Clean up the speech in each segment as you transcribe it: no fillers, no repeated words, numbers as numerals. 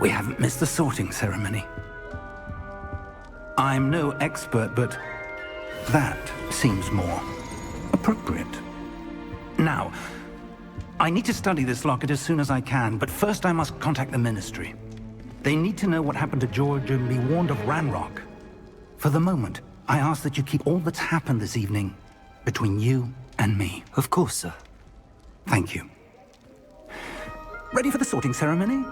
We haven't missed the sorting ceremony. I'm no expert, but that seems more appropriate. Now, I need to study this locket as soon as I can, but first I must contact the Ministry. They need to know what happened to George and be warned of Ranrock. For the moment, I ask that you keep all that's happened this evening between you and me. Of course, sir. Thank you. Ready for the sorting ceremony?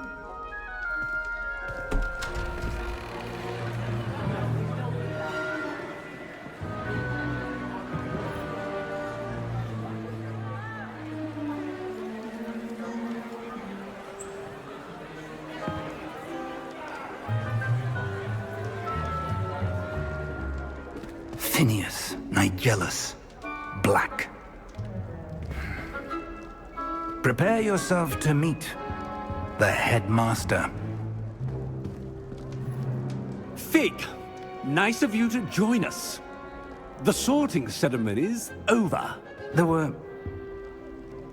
Phineas, Nigellus, Black. Prepare yourself to meet the headmaster. Fig, nice of you to join us. The sorting ceremony's over. There were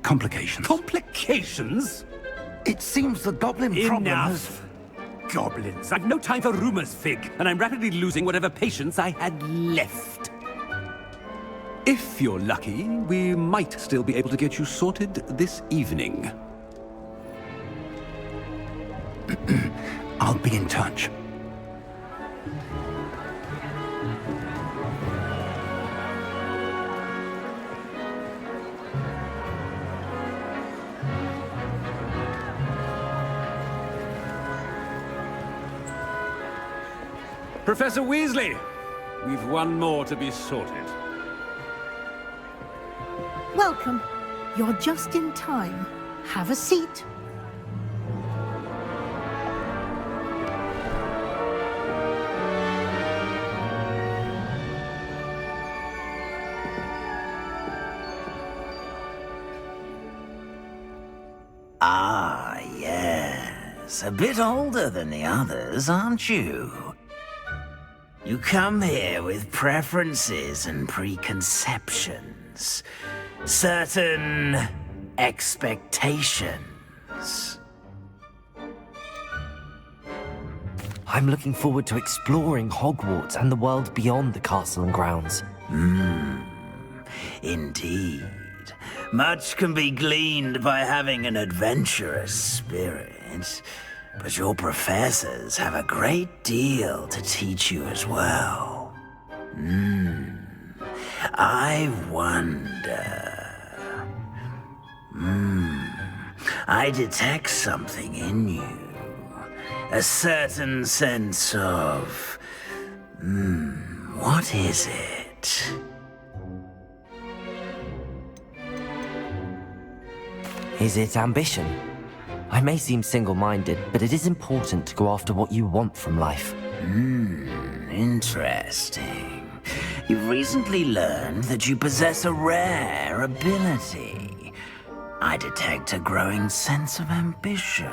complications. Complications? It seems the goblin problem has... Enough! Goblins. I've no time for rumors, Fig, and I'm rapidly losing whatever patience I had left. If you're lucky, we might still be able to get you sorted this evening. I'll be in touch. Professor Weasley, we've one more to be sorted. Welcome. You're just in time. Have a seat. Ah, yes. A bit older than the others, aren't you? You come here with preferences and preconceptions. Certain expectations. I'm looking forward to exploring Hogwarts and the world beyond the castle and grounds. Indeed. Much can be gleaned by having an adventurous spirit, but your professors have a great deal to teach you as well. I wonder... I detect something in you. A certain sense of... what is it? Is it ambition? I may seem single-minded, but it is important to go after what you want from life. Interesting. You've recently learned that you possess a rare ability. I detect a growing sense of ambition,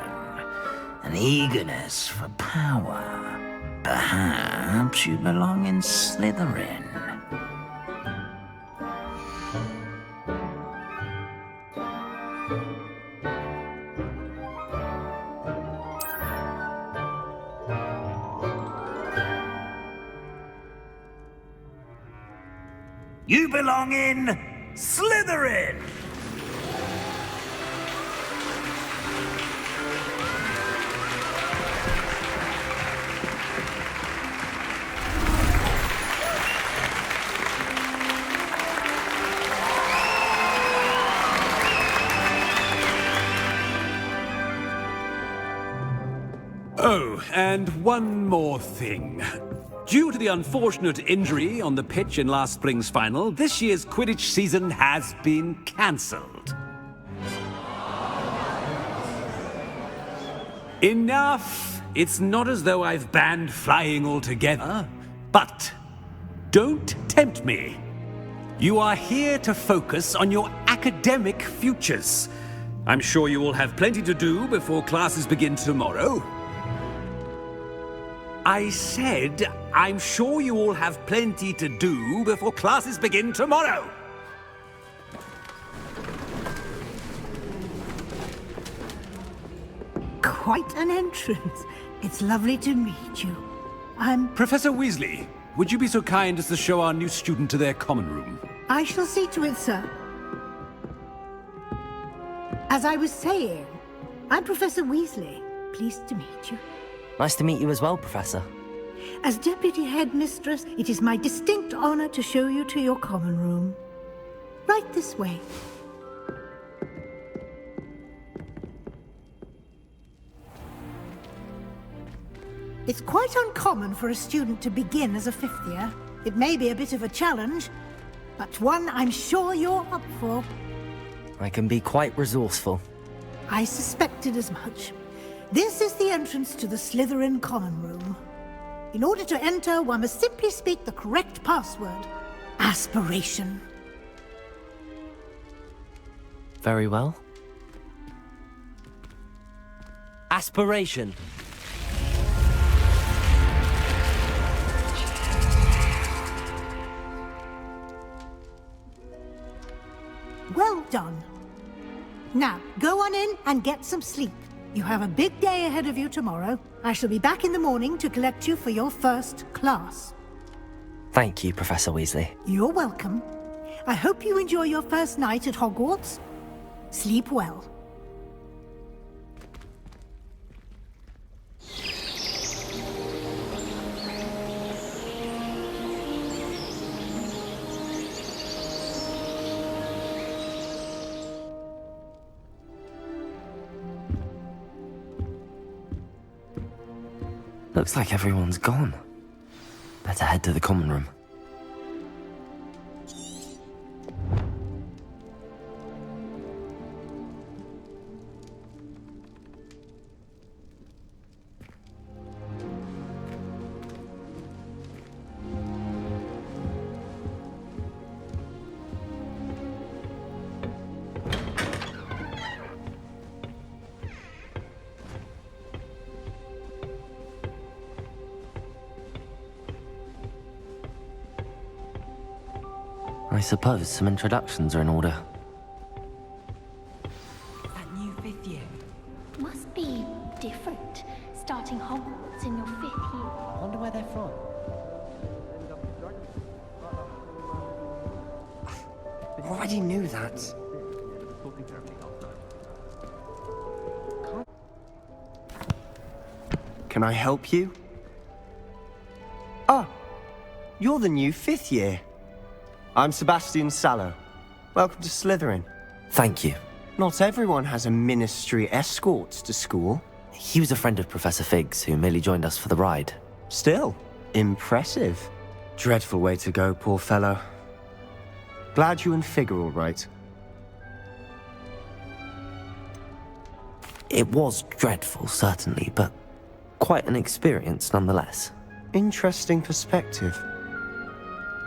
an eagerness for power. Perhaps you belong in Slytherin. You belong in Slytherin! Oh, and one more thing. Due to the unfortunate injury on the pitch in last spring's final, this year's Quidditch season has been cancelled. Enough! It's not as though I've banned flying altogether, but don't tempt me. You are here to focus on your academic futures. I'm sure you will have plenty to do before classes begin tomorrow. I said, I'm sure you all have plenty to do before classes begin tomorrow. quite an entrance. It's lovely to meet you. I'm... Professor Weasley, would you be so kind as to show our new student to their common room? I shall see to it, sir. As I was saying, I'm Professor Weasley. Pleased to meet you. Nice to meet you as well, Professor. As Deputy Headmistress, it is my distinct honor to show you to your common room. Right this way. It's quite uncommon for a student to begin as a fifth year. It may be a bit of a challenge, but one I'm sure you're up for. I can be quite resourceful. I suspected as much. This is the entrance to the Slytherin common room. In order to enter, one must simply speak the correct password. Aspiration. Very well. Aspiration. Well done. Now, go on in and get some sleep. You have a big day ahead of you tomorrow. I shall be back in the morning to collect you for your first class. Thank you, Professor Weasley. You're welcome. I hope you enjoy your first night at Hogwarts. Sleep well. Looks like everyone's gone. Better head to the common room. I suppose some introductions are in order. That new fifth year. Must be different, starting Hogwarts in your fifth year. I wonder where they're from. I already knew that. Can I help you? Ah, you're the new fifth year. I'm Sebastian Sallow. Welcome to Slytherin. Thank you. Not everyone has a ministry escort to school. He was a friend of Professor Fig's who merely joined us for the ride. Still, impressive. Dreadful way to go, poor fellow. Glad you and Fig are all right. It was dreadful, certainly, but quite an experience nonetheless. Interesting perspective.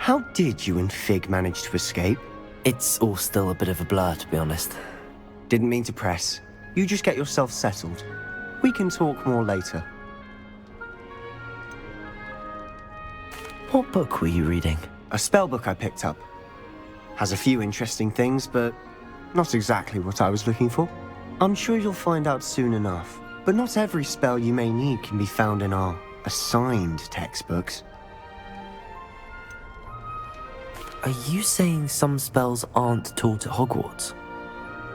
How did you and Fig manage to escape? It's all still a bit of a blur, to be honest. Didn't mean to press. You just get yourself settled. We can talk more later. What book were you reading? A spellbook I picked up. Has a few interesting things, but not exactly what I was looking for. I'm sure you'll find out soon enough. But not every spell you may need can be found in our assigned textbooks. Are you saying some spells aren't taught at Hogwarts?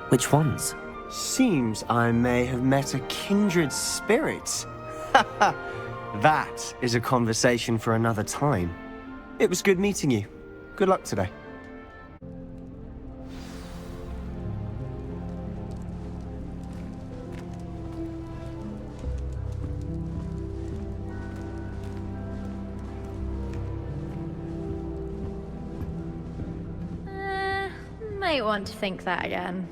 Which ones? Seems I may have met a kindred spirit. That is a conversation for another time. It was good meeting you. Good luck today. Might want to think that again.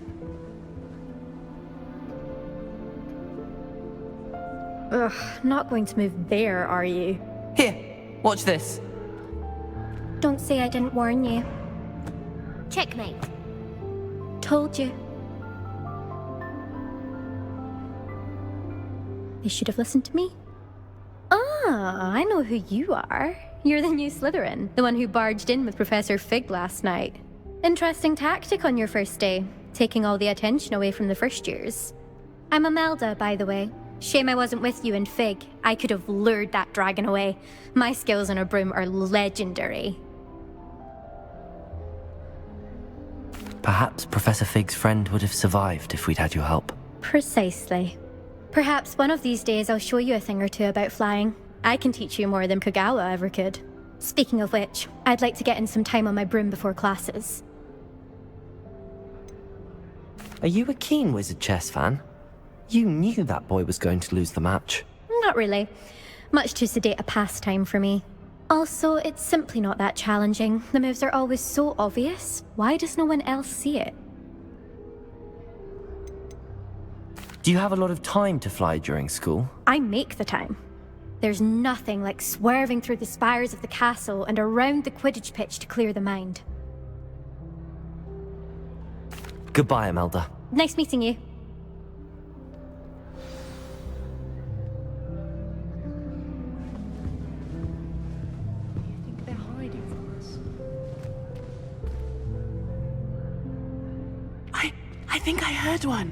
Ugh, not going to move there, are you? Here, watch this. Don't say I didn't warn you. Checkmate. Told you. They should have listened to me. Ah, I know who you are. You're the new Slytherin, the one who barged in with Professor Fig last night. Interesting tactic on your first day, taking all the attention away from the first years. I'm Imelda, by the way. Shame I wasn't with you in Fig. I could have lured that dragon away. My skills on a broom are legendary. Perhaps Professor Fig's friend would have survived if we'd had your help. Precisely. Perhaps one of these days I'll show you a thing or two about flying. I can teach you more than Kogawa ever could. Speaking of which, I'd like to get in some time on my broom before classes. Are you a keen Wizard chess fan? You knew that boy was going to lose the match. Not really. Much too sedate a pastime for me. Also, it's simply not that challenging. The moves are always so obvious. Why does no one else see it? Do you have a lot of time to fly during school? I make the time. There's nothing like swerving through the spires of the castle and around the Quidditch pitch to clear the mind. Goodbye, Imelda. Nice meeting you. I think I heard one.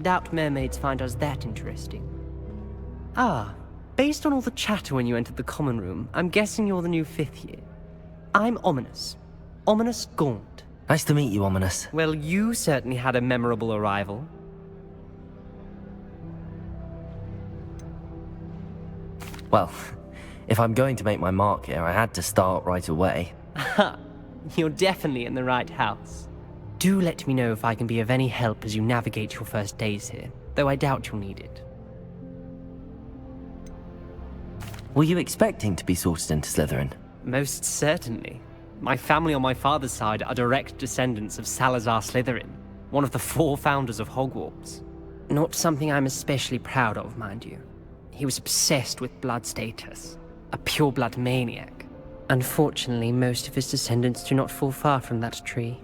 Doubt mermaids find us that interesting. Ah, based on all the chatter when you entered the common room, I'm guessing you're the new 5th year. I'm Ominous. Ominous Gaunt. Nice to meet you, Ominous. Well, you certainly had a memorable arrival. Well, if I'm going to make my mark here, I had to start right away. Ha! You're definitely in the right house. Do let me know if I can be of any help as you navigate your first days here, though I doubt you'll need it. Were you expecting to be sorted into Slytherin? Most certainly. My family on my father's side are direct descendants of Salazar Slytherin, one of the 4 founders of Hogwarts. Not something I'm especially proud of, mind you. He was obsessed with blood status, a pure-blood maniac. Unfortunately, most of his descendants do not fall far from that tree.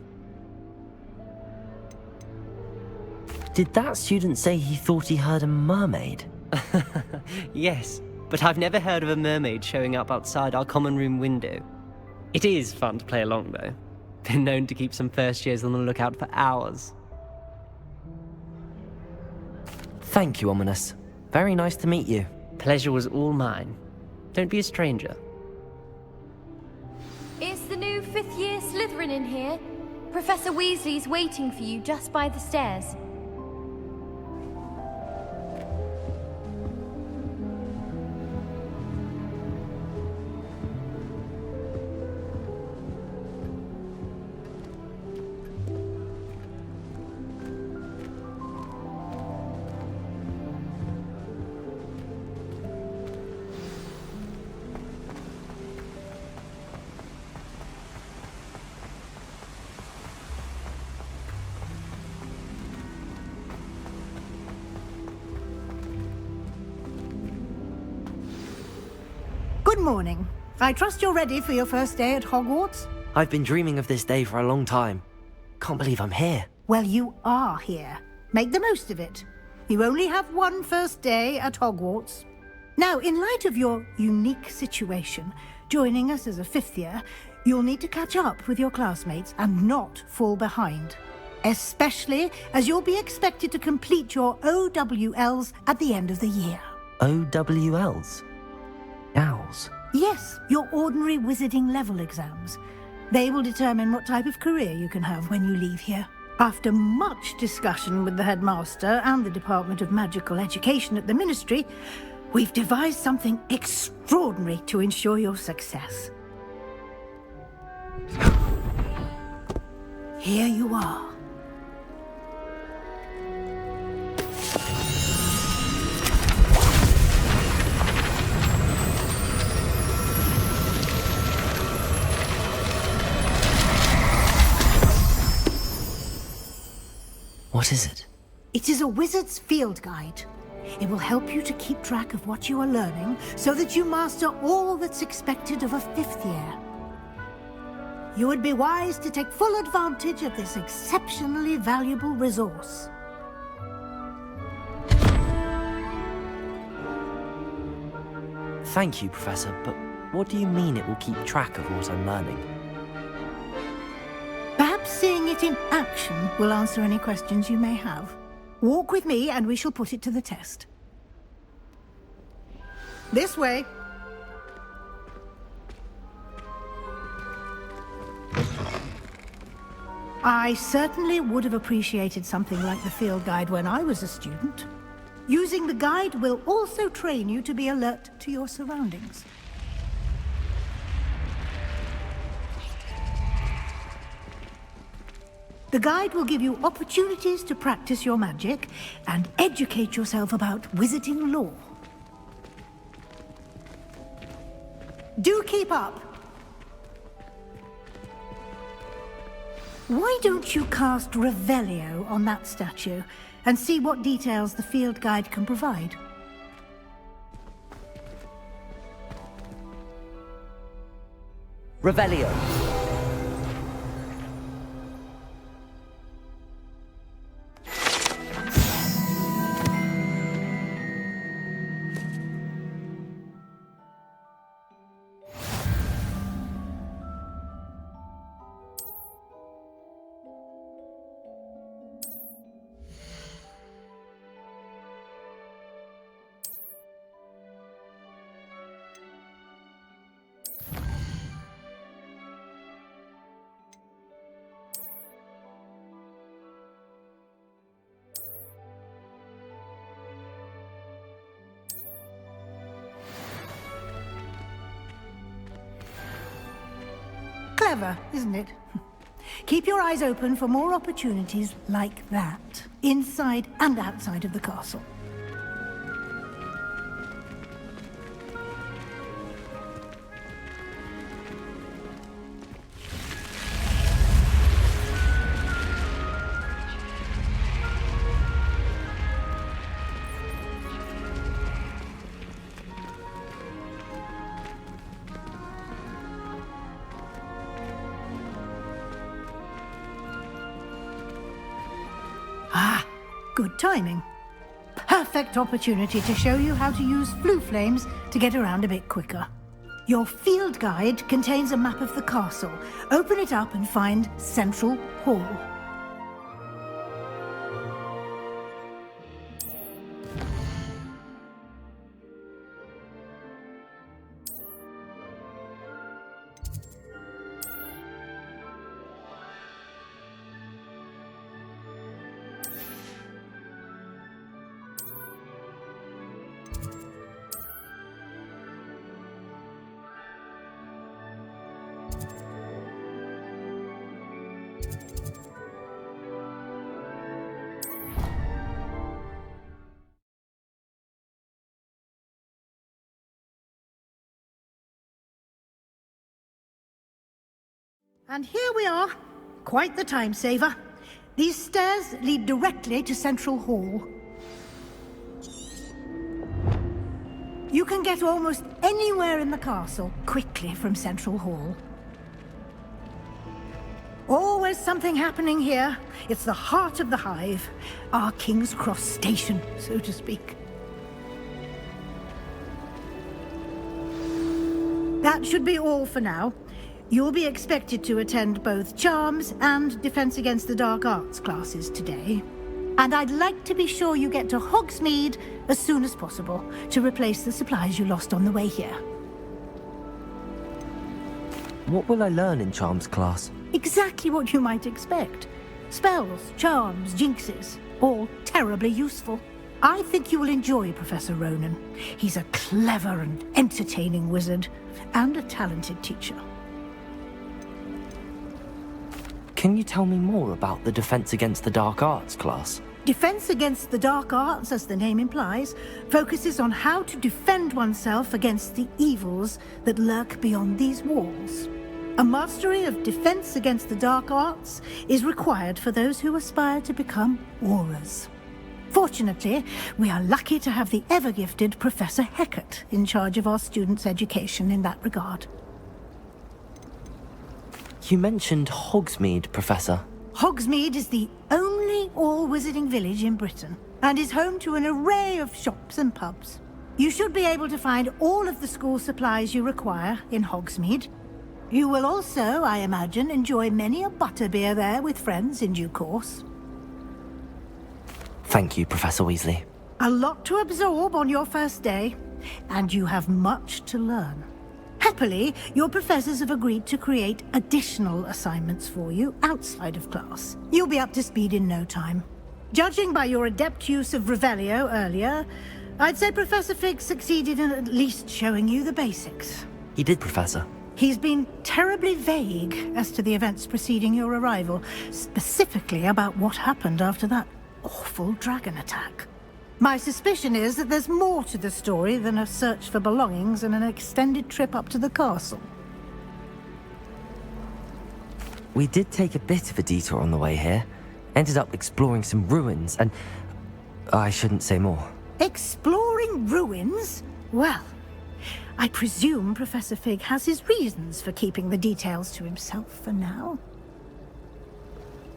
Did that student say he thought he heard a mermaid? Yes, but I've never heard of a mermaid showing up outside our common room window. It is fun to play along, though. Been known to keep some first years on the lookout for hours. Thank you, Ominous. Very nice to meet you. Pleasure was all mine. Don't be a stranger. It's the new 5th year Slytherin in here. Professor Weasley's waiting for you just by the stairs. Good morning. I trust you're ready for your first day at Hogwarts? I've been dreaming of this day for a long time. Can't believe I'm here. Well, you are here. Make the most of it. You only have one first day at Hogwarts. Now, in light of your unique situation, joining us as a 5th year, you'll need to catch up with your classmates and not fall behind. Especially as you'll be expected to complete your OWLs at the end of the year. OWLs? Owls? Yes, your ordinary wizarding level exams. They will determine what type of career you can have when you leave here. After much discussion with the headmaster and the Department of Magical Education at the Ministry, we've devised something extraordinary to ensure your success. Here you are. What is it? It is a wizard's field guide. It will help you to keep track of what you are learning so that you master all that's expected of a 5th year. You would be wise to take full advantage of this exceptionally valuable resource. Thank you, Professor, but what do you mean it will keep track of what I'm learning? Perhaps seeing it in action will answer any questions you may have. Walk with me and we shall put it to the test. This way. I certainly would have appreciated something like the field guide when I was a student. Using the guide will also train you to be alert to your surroundings. The guide will give you opportunities to practice your magic and educate yourself about wizarding lore. Do keep up! Why don't you cast Revelio on that statue and see what details the field guide can provide? Revelio. Clever, isn't it? Keep your eyes open for more opportunities like that, inside and outside of the castle. Good timing. Perfect opportunity to show you how to use flue flames to get around a bit quicker. Your field guide contains a map of the castle. Open it up and find Central Hall. And here we are. Quite the time saver. These stairs lead directly to Central Hall. You can get almost anywhere in the castle quickly from Central Hall. Always something happening here. It's the heart of the hive. Our King's Cross station, so to speak. That should be all for now. You'll be expected to attend both Charms and Defense Against the Dark Arts classes today. And I'd like to be sure you get to Hogsmeade as soon as possible to replace the supplies you lost on the way here. What will I learn in Charms class? Exactly what you might expect. Spells, charms, jinxes, all terribly useful. I think you will enjoy Professor Ronan. He's a clever and entertaining wizard, and a talented teacher. Can you tell me more about the Defense Against the Dark Arts class? Defense Against the Dark Arts, as the name implies, focuses on how to defend oneself against the evils that lurk beyond these walls. A mastery of Defense Against the Dark Arts is required for those who aspire to become Aurors. Fortunately, we are lucky to have the ever-gifted Professor Hecat in charge of our students' education in that regard. You mentioned Hogsmeade, Professor. Hogsmeade is the only all-wizarding village in Britain, and is home to an array of shops and pubs. You should be able to find all of the school supplies you require in Hogsmeade. You will also, I imagine, enjoy many a butterbeer there with friends in due course. Thank you, Professor Weasley. A lot to absorb on your first day, and you have much to learn. Happily, your professors have agreed to create additional assignments for you outside of class. You'll be up to speed in no time. Judging by your adept use of Revelio earlier, I'd say Professor Fig succeeded in at least showing you the basics. He did, Professor. He's been terribly vague as to the events preceding your arrival, specifically about what happened after that awful dragon attack. My suspicion is that there's more to the story than a search for belongings and an extended trip up to the castle. We did take a bit of a detour on the way here. Ended up exploring some ruins and... I shouldn't say more. Exploring ruins? Well, I presume Professor Fig has his reasons for keeping the details to himself for now.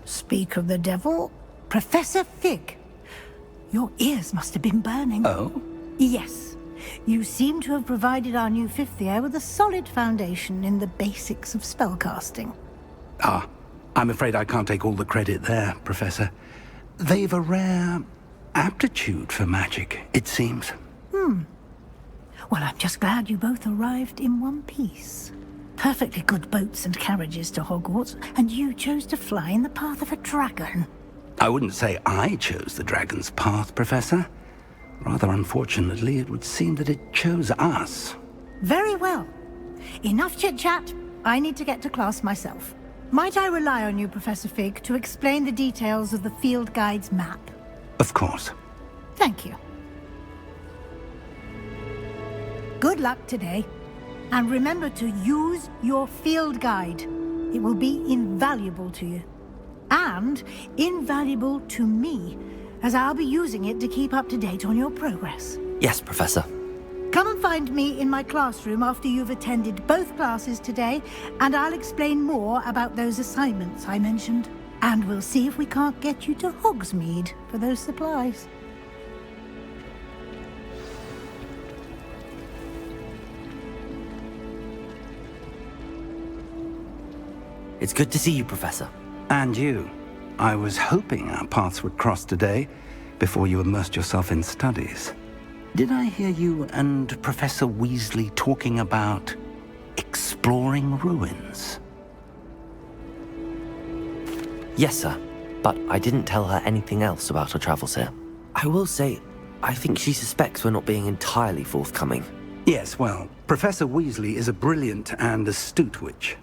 Speak of the devil, Professor Fig. Your ears must have been burning. Oh? Yes. You seem to have provided our new fifth year with a solid foundation in the basics of spellcasting. Ah, I'm afraid I can't take all the credit there, Professor. They've a rare aptitude for magic, it seems. Well, I'm just glad you both arrived in one piece. Perfectly good boats and carriages to Hogwarts, and you chose to fly in the path of a dragon. I wouldn't say I chose the dragon's path, Professor. Rather unfortunately, it would seem that it chose us. Very well. Enough chit-chat. I need to get to class myself. Might I rely on you, Professor Fig, to explain the details of the field guide's map? Of course. Thank you. Good luck today. And remember to use your field guide. It will be invaluable to you. And invaluable to me, as I'll be using it to keep up to date on your progress. Yes, Professor. Come and find me in my classroom after you've attended both classes today, and I'll explain more about those assignments I mentioned. And we'll see if we can't get you to Hogsmeade for those supplies. It's good to see you, Professor. And you. I was hoping our paths would cross today, before you immersed yourself in studies. Did I hear you and Professor Weasley talking about exploring ruins? Yes, sir. But I didn't tell her anything else about her travels here. I will say, I think she suspects we're not being entirely forthcoming. Yes, well, Professor Weasley is a brilliant and astute witch.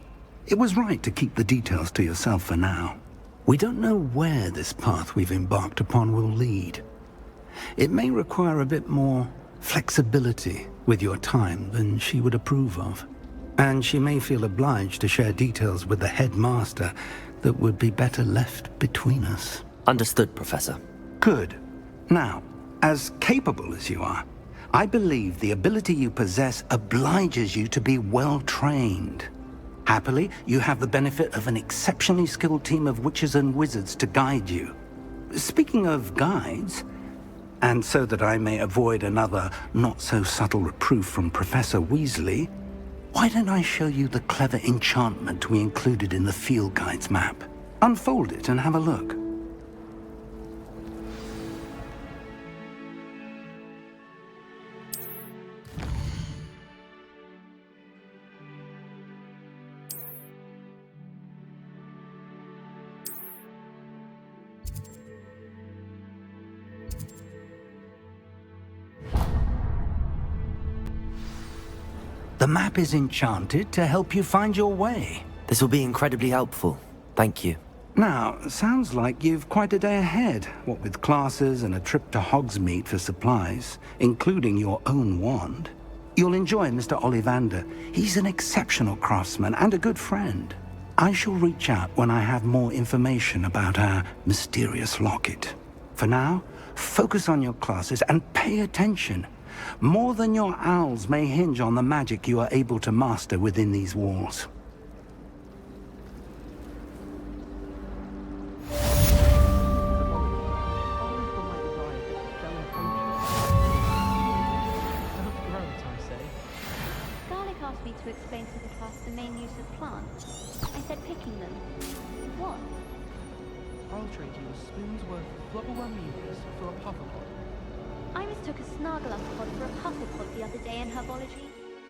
It was right to keep the details to yourself for now. We don't know where this path we've embarked upon will lead. It may require a bit more flexibility with your time than she would approve of. And she may feel obliged to share details with the headmaster that would be better left between us. Understood, Professor. Good. Now, as capable as you are, I believe the ability you possess obliges you to be well trained. Happily, you have the benefit of an exceptionally skilled team of witches and wizards to guide you. Speaking of guides, and so that I may avoid another not-so-subtle reproof from Professor Weasley, why don't I show you the clever enchantment we included in the field guide's map? Unfold it and have a look. The map is enchanted to help you find your way. This will be incredibly helpful. Thank you. Now, sounds like you've quite a day ahead, what with classes and a trip to Hogsmeade for supplies, including your own wand. You'll enjoy Mr. Ollivander. He's an exceptional craftsman and a good friend. I shall reach out when I have more information about our mysterious locket. For now, focus on your classes and pay attention. More than your owls may hinge on the magic you are able to master within these walls. Garlic asked me to explain to the class the main use of plants. I said picking them. What? I'll trade you a spoon's worth of flubberworm mucus for a pufferpod. I mistook a snargler pod for a pufferpod the other day in herbology.